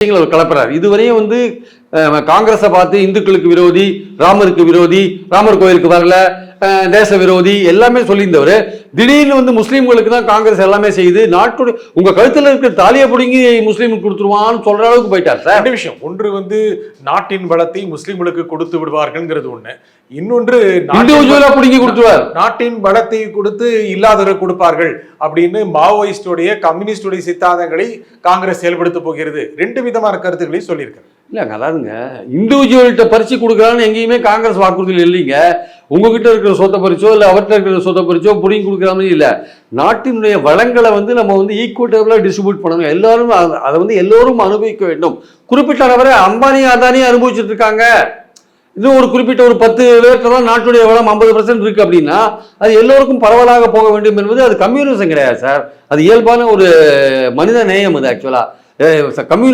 கலப்புறாரு. இதுவரையும் வந்து காங்கிரஸை பார்த்து இந்துக்களுக்கு விரோதி, ராமருக்கு விரோதி, ராமர் கோயிலுக்கு வரல, தேச விரோதி எல்லாமே சொல்லியிருந்தவர் திடீர்னு வந்து முஸ்லீம்களுக்கு தான் காங்கிரஸ் எல்லாமே செய்யுது, நாட்டுடைய உங்க கழுத்துல இருக்கிற தாலியை பிடுங்கி முஸ்லீமுக்கு கொடுத்துருவான்னு சொல்ற அளவுக்கு போயிட்டார் சார். ரெண்டு விஷயம், ஒன்று வந்து நாட்டின் பலத்தை முஸ்லீம்களுக்கு கொடுத்து விடுவார்கள்ங்கிறது ஒண்ணு, இன்னொன்று இண்டிவிஜுவலா பிடுங்கி கொடுத்துருவார். நாட்டின் பலத்தை கொடுத்து இல்லாதவர்கள் கொடுப்பார்கள் அப்படின்னு மாவோயிஸ்டுடைய கம்யூனிஸ்டுடைய சித்தாந்தங்களை காங்கிரஸ் செயல்படுத்த போகிறது. ரெண்டு விதமான கருத்துக்களை சொல்லியிருக்காரு. இல்லைங்க, அதாவதுங்க இண்டிவிஜுவல்கிட்ட பறிச்சு கொடுக்குறான்னு எங்கேயுமே காங்கிரஸ் வாக்குறுதியில் இல்லைங்க. உங்ககிட்ட இருக்கிற சொத்தை பறிச்சோ இல்லை அவர்கிட்ட இருக்கிற சொத்தை பறிச்சோ பிடிங்கி கொடுக்குறாமே இல்லை. நாட்டினுடைய வளங்களை வந்து நம்ம வந்து ஈக்குவட்டபிளாக டிஸ்ட்ரிபியூட் பண்ணணும். எல்லாரும் அதை வந்து எல்லோரும் அனுபவிக்க வேண்டும். குறிப்பிட்ட நபரை அம்பானி அதானி அனுபவிச்சுட்டு இருக்காங்க. இன்னும் ஒரு குறிப்பிட்ட ஒரு 10 பேர்கிட்ட தான் நாட்டுடைய வளம் 50% இருக்கு அப்படின்னா அது எல்லோருக்கும் பரவலாக போக வேண்டும் என்பது அது கம்யூனிசம் கிடையாது சார். அது இயல்பான ஒரு மனித நேயம். அது ஆக்சுவலா கம்யூனி